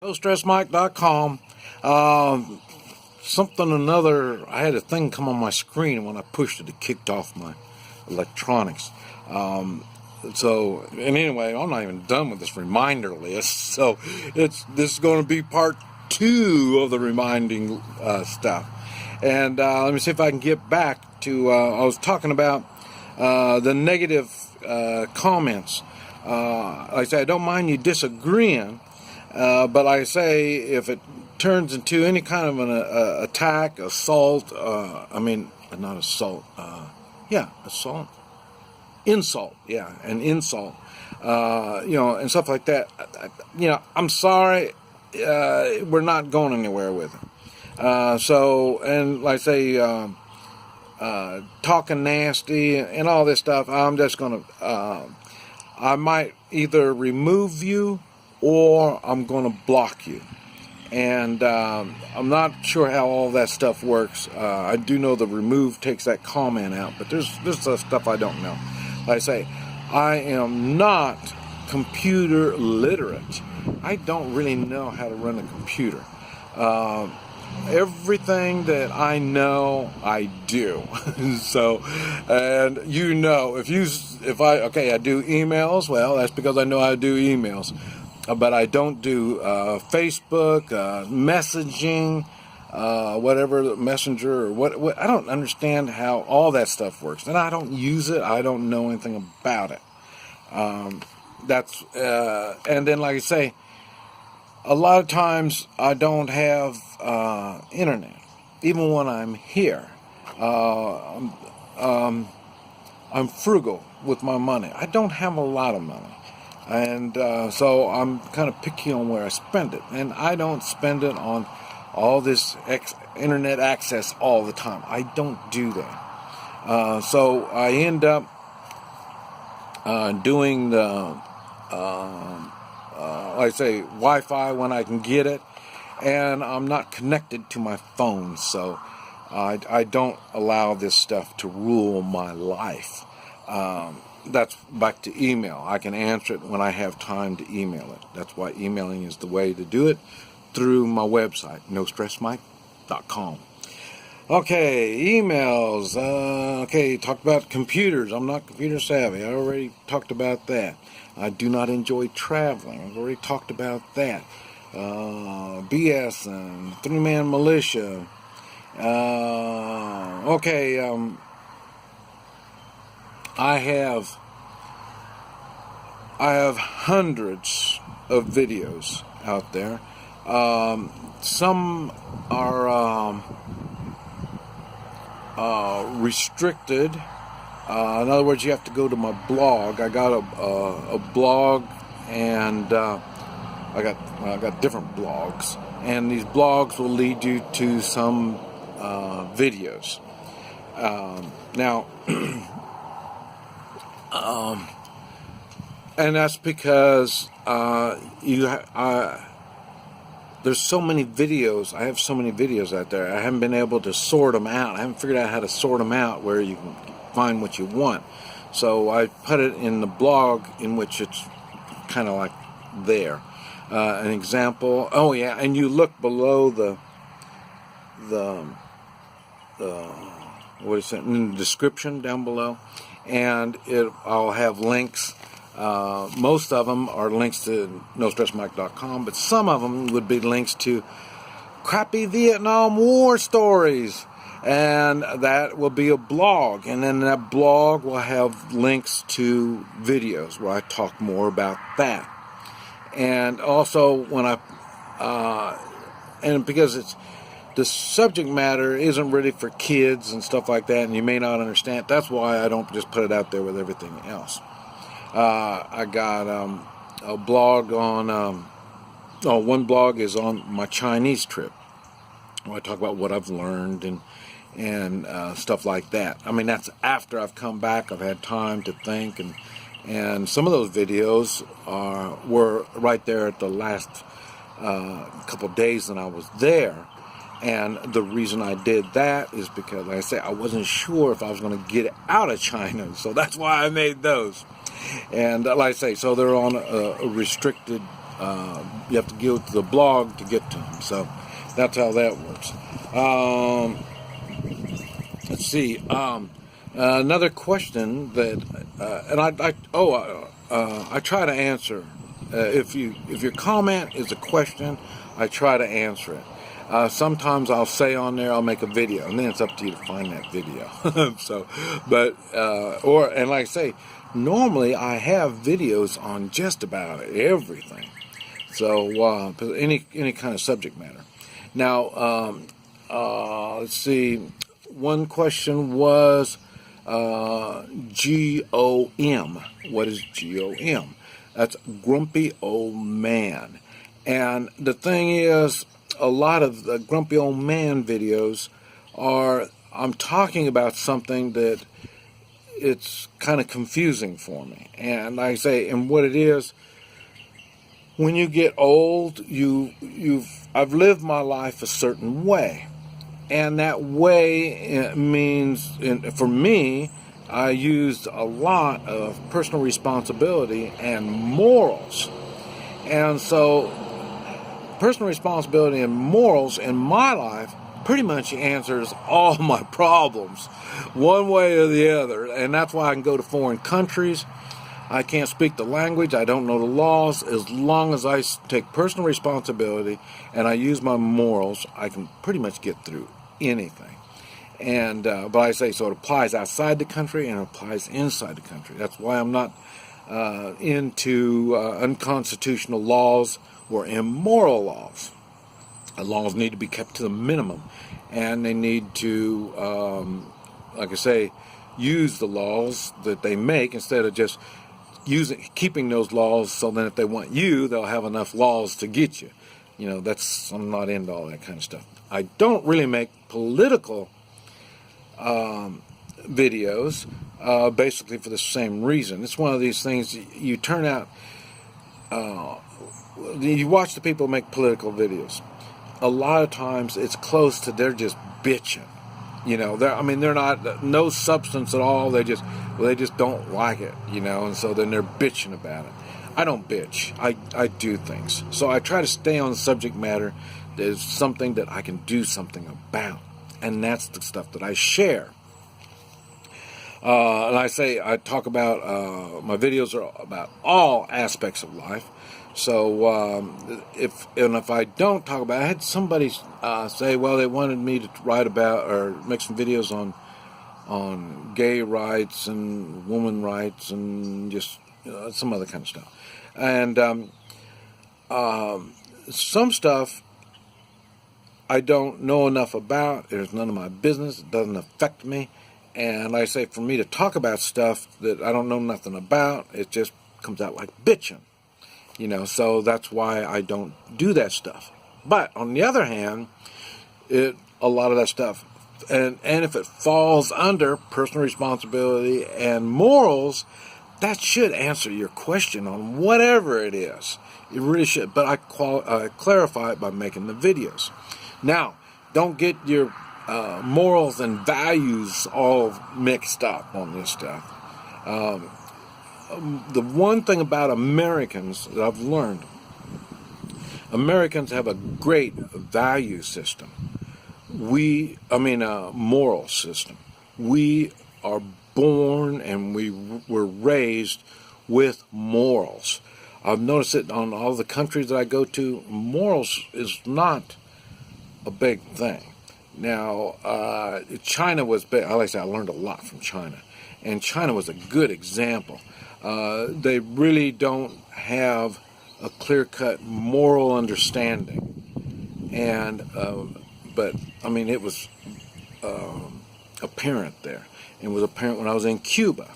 NoStressMike.com. Something or another, I had a thing come on my screen, and when I pushed it, it kicked off my electronics. And anyway, I'm not even done with this reminder list. So this is going to be part 2 of the reminding stuff. And let me see if I can get back to, I was talking about the negative comments. Like I say, I don't mind you disagreeing, but like I say, if it turns into any kind of an attack, assault, not assault, assault, insult, an insult, and stuff like that, I'm sorry, we're not going anywhere with it. And like I say, talking nasty and all this stuff, I'm just going to, I might either remove you or I'm going to block you. And I'm not sure how all that stuff works. I do know the remove takes that comment out, but there's stuff I don't know. Like I say, I am not computer literate. I don't really know how to run a computer. Everything that I know, I do. So, and I do emails. Well, that's because I know how to do emails. But I don't do Facebook, messaging, whatever, Messenger, or what. I don't understand how all that stuff works. And I don't use it. I don't know anything about it. And then, like I say, a lot of times I don't have internet, even when I'm here. I'm frugal with my money. I don't have a lot of money. And so I'm kind of picky on where I spend it. And I don't spend it on all this internet access all the time. I don't do that. So I end up doing the, like I say, Wi-Fi when I can get it. And I'm not connected to my phone. So I don't allow this stuff to rule my life. That's back to email. I can answer it when I have time to email it. That's why emailing is the way to do it, through my website, NoStressMike.com. Okay, emails. Talk about computers. I'm not computer savvy. I already talked about that. I do not enjoy traveling. I've already talked about that. BS and 3-man militia. I have hundreds of videos out there. Some are restricted. In other words, you have to go to my blog. I got a blog, and I got different blogs, and these blogs will lead you to some videos. Now. And that's because there's so many videos. I have so many videos out there. I haven't been able to sort them out. I haven't figured out how to sort them out where you can find what you want. So I put it in the blog, in which it's kind of like there. An example. Oh yeah, and you look below the what is it, in the description down below, and I'll have links. Most of them are links to NoStressMike.com, but some of them would be links to crappy Vietnam War stories, and that will be a blog, and then that blog will have links to videos where I talk more about that. And also when and because the subject matter isn't really for kids and stuff like that, and you may not understand, that's why I don't just put it out there with everything else. I got a blog on, one blog is on my Chinese trip, where I talk about what I've learned and stuff like that. I mean, that's after I've come back, I've had time to think, and some of those videos were right there at the last couple of days that I was there. And the reason I did that is because, like I say, I wasn't sure if I was going to get out of China, so that's why I made those. And like I say, so they're on a restricted You have to go to the blog to get to them. So that's how that works. Let's see. Another question that, I try to answer. If your comment is a question, I try to answer it. Sometimes I'll say on there, I'll make a video, and then it's up to you to find that video. And like I say, normally I have videos on just about everything. So any kind of subject matter. Now, let's see. One question was GOM. What is GOM? That's grumpy old man. And the thing is, a lot of the grumpy old man videos I'm talking about something that it's kind of confusing for me. And like I say, and what it is, when you get old, I've lived my life a certain way. And that way means, for me, I used a lot of personal responsibility and morals. And so, personal responsibility and morals in my life pretty much answers all my problems, one way or the other. And that's why I can go to foreign countries. I can't speak the language, I don't know the laws. As long as I take personal responsibility and I use my morals, I can pretty much get through anything. And but I say, so it applies outside the country and it applies inside the country. That's why I'm not into unconstitutional laws or immoral laws. Laws need to be kept to the minimum, and they need to, like I say, use the laws that they make instead of just keeping those laws so that if they want you, they'll have enough laws to get you. I'm not into all that kind of stuff. I don't really make political videos, basically for the same reason. It's one of these things, you turn out, you watch the people make political videos. A lot of times it's close to they're just bitching. They're not, no substance at all. They just don't like it, and so then they're bitching about it. I don't bitch. I do things. So I try to stay on the subject matter that is something that I can do something about. And that's the stuff that I share. And I talk about, my videos are about all aspects of life. So if I don't talk about it, I had somebody say, well, they wanted me to write about or make some videos on gay rights and woman rights and just some other kind of stuff. And some stuff I don't know enough about. It's none of my business. It doesn't affect me. And like I say, for me to talk about stuff that I don't know nothing about, it just comes out like bitching. So that's why I don't do that stuff. But on the other hand, a lot of that stuff, and if it falls under personal responsibility and morals, that should answer your question on whatever it is. It really should. But I clarify it by making the videos. Now, don't get your morals and values all mixed up on this stuff. The one thing about Americans that I've learned, Americans have a great value system. Moral system. We are born and we were raised with morals. I've noticed it on all the countries that I go to. Morals is not a big thing. Now, China was big. Like I say, I learned a lot from China. And China was a good example. They really don't have a clear-cut moral understanding. And, it was apparent there. It was apparent when I was in Cuba.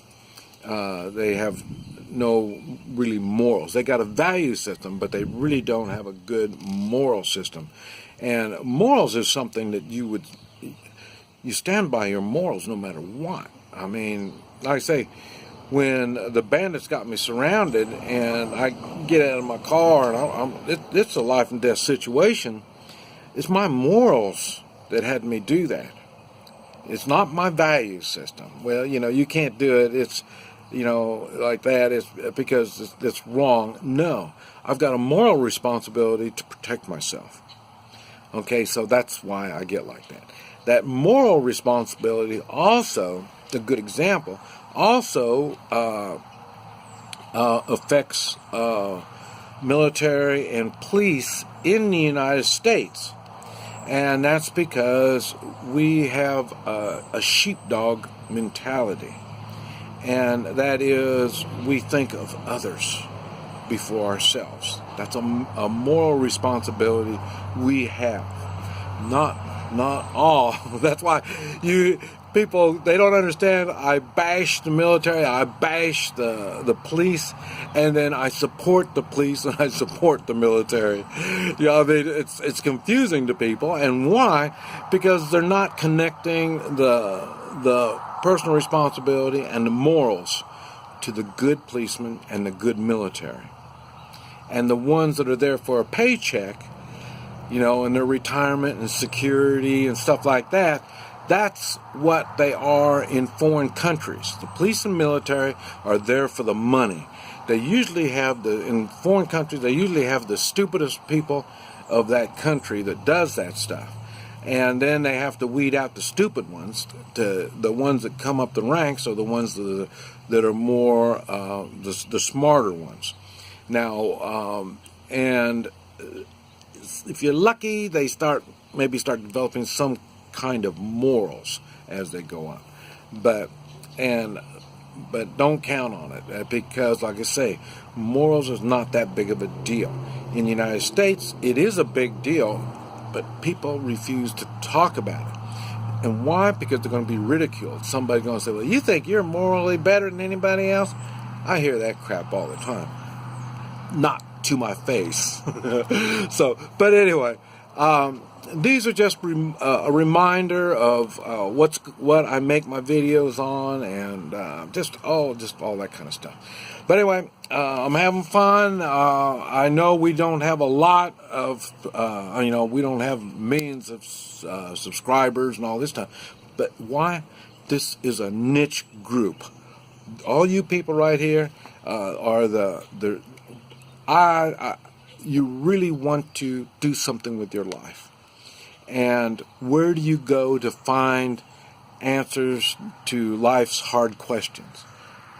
They have no really morals. They got a value system, but they really don't have a good moral system. And morals is something that you stand by your morals no matter what. Like I say, when the bandits got me surrounded and I get out of my car and it's a life and death situation, it's my morals that had me do that. It's not my value system. Well, you can't do it. like that is because it's wrong. No, I've got a moral responsibility to protect myself. Okay, so that's why I get like that. That moral responsibility also, a good example, also affects military and police in the United States. And that's because we have a sheepdog mentality. And that is, we think of others before ourselves. That's a moral responsibility we have. Not all. That's why people, they don't understand. I bash the military, I bash the police, and then I support the police and I support the military. It's confusing to people. And why? Because they're not connecting the personal responsibility and the morals to the good policemen and the good military. And the ones that are there for a paycheck, and their retirement and security and stuff like that, that's what they are in foreign countries. The police and military are there for the money. They usually have in foreign countries, they usually have the stupidest people of that country that does that stuff. And then they have to weed out the stupid ones. The ones that come up the ranks are the ones that are more the smarter ones. Now, and if you're lucky, they maybe start developing some kind of morals as they go on. But don't count on it, because, like I say, morals is not that big of a deal. In the United States, it is a big deal, but people refuse to talk about it. And why? Because they're going to be ridiculed. Somebody's going to say, well, you think you're morally better than anybody else? I hear that crap all the time. Not to my face. But anyway, these are just a reminder of what I make my videos on, and just all that kind of stuff. But anyway, I'm having fun. I know we don't have a lot of, we don't have millions of subscribers and all this stuff. But why? This is a niche group. All you people right here are you really want to do something with your life. And where do you go to find answers to life's hard questions?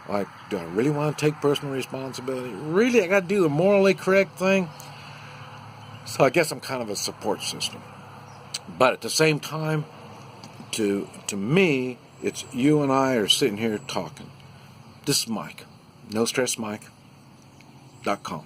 Like, do I really want to take personal responsibility? Really, I got to do the morally correct thing? So I guess I'm kind of a support system. But at the same time, to me, it's you and I are sitting here talking. This is Mike. NoStressMike.com.